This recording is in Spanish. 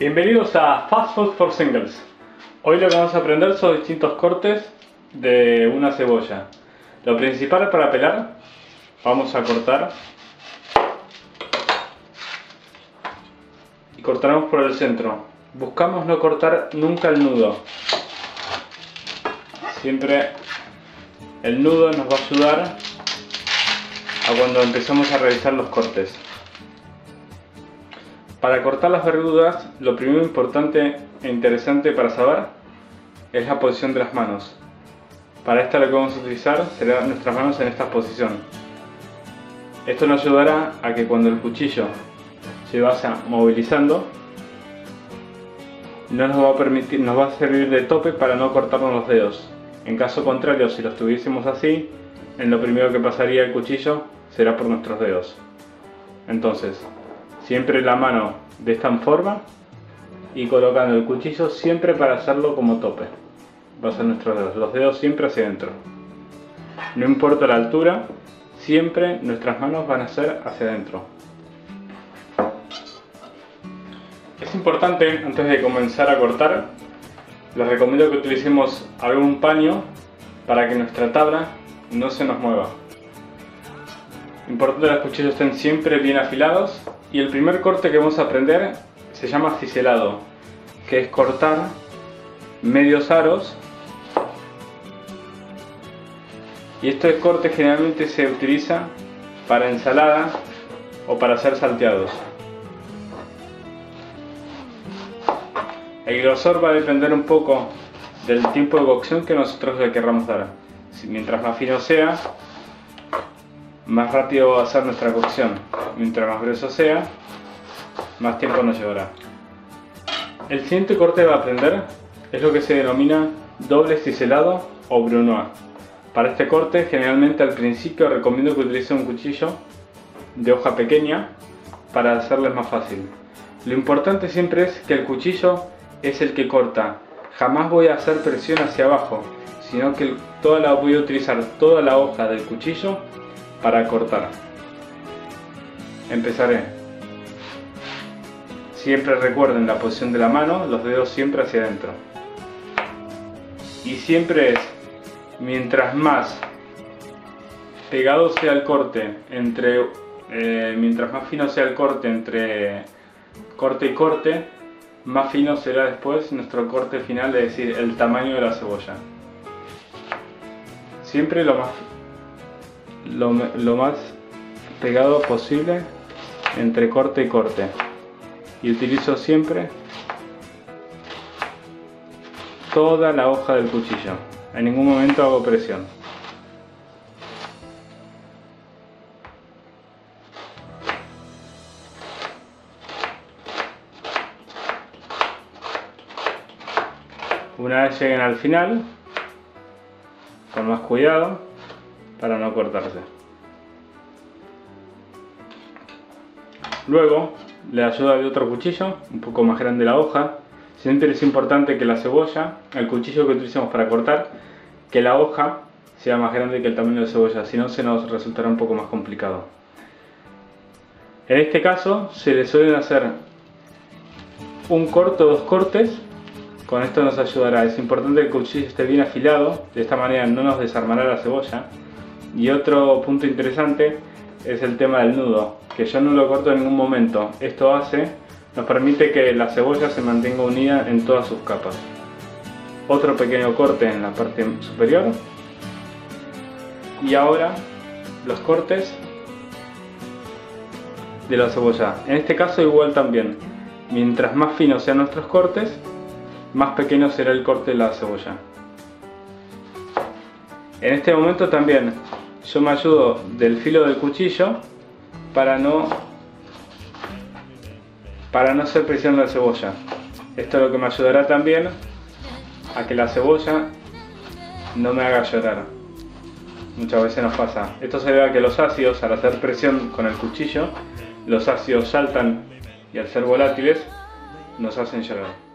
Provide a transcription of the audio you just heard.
Bienvenidos a Fast Food for Singles. Hoy lo que vamos a aprender son distintos cortes de una cebolla. Lo principal para pelar, vamos a cortar y cortaremos por el centro. Buscamos no cortar nunca el nudo. Siempre el nudo nos va a ayudar a cuando empezamos a realizar los cortes. Para cortar las verduras, lo primero importante e interesante para saber es la posición de las manos. Para esta lo que vamos a utilizar serán nuestras manos en esta posición. Esto nos ayudará a que cuando el cuchillo se vaya movilizando, no nos va a permitir, nos va a servir de tope para no cortarnos los dedos. En caso contrario, si lo estuviésemos así, en lo primero que pasaría el cuchillo será por nuestros dedos. Entonces, siempre la mano de esta forma y colocando el cuchillo siempre para hacerlo como tope. Va a ser nuestros dedos, los dedos siempre hacia adentro. No importa la altura, siempre nuestras manos van a ser hacia adentro. Es importante, antes de comenzar a cortar, les recomiendo que utilicemos algún paño para que nuestra tabla no se nos mueva. Importante que los cuchillos estén siempre bien afilados. Y el primer corte que vamos a aprender se llama ciselado, que es cortar medios aros. Y este corte generalmente se utiliza para ensalada o para hacer salteados. El grosor va a depender un poco del tiempo de cocción que nosotros le querramos dar. Mientras más fino sea, más rápido va a ser nuestra cocción. Mientras más grueso sea, más tiempo nos llevará. El siguiente corte que va a aprender es lo que se denomina doble ciselado o brunoise. Para este corte, generalmente al principio recomiendo que utilice un cuchillo de hoja pequeña para hacerles más fácil. Lo importante siempre es que el cuchillo es el que corta. Jamás voy a hacer presión hacia abajo, sino que voy a utilizar toda la hoja del cuchillo para cortar. Empezaré. Siempre recuerden la posición de la mano, los dedos siempre hacia adentro. Y siempre es, mientras más pegado sea el corte, mientras más fino sea el corte entre corte y corte, más fino será después nuestro corte final, es decir, el tamaño de la cebolla. Siempre lo más pegado posible entre corte y corte. Y utilizo siempre toda la hoja del cuchillo. En ningún momento hago presión. Una vez lleguen al final, con más cuidado para no cortarse. Luego le ayuda de otro cuchillo, un poco más grande la hoja. Siempre es importante que la cebolla, el cuchillo que utilicemos para cortar, que la hoja sea más grande que el tamaño de la cebolla, si no se nos resultará un poco más complicado. En este caso se le suelen hacer un corte o dos cortes. Con esto nos ayudará. Es importante que el cuchillo esté bien afilado, de esta manera no nos desarmará la cebolla. Y otro punto interesante es el tema del nudo, que yo no lo corto en ningún momento. Esto nos permite que la cebolla se mantenga unida en todas sus capas. Otro pequeño corte en la parte superior. Y ahora los cortes de la cebolla. En este caso igual también. Mientras más finos sean nuestros cortes, más pequeño será el corte de la cebolla. En este momento también yo me ayudo del filo del cuchillo para no hacer presión de la cebolla. Esto es lo que me ayudará también a que la cebolla no me haga llorar. Muchas veces nos pasa. Esto se debe a que los ácidos, al hacer presión con el cuchillo, los ácidos saltan y al ser volátiles nos hacen llorar.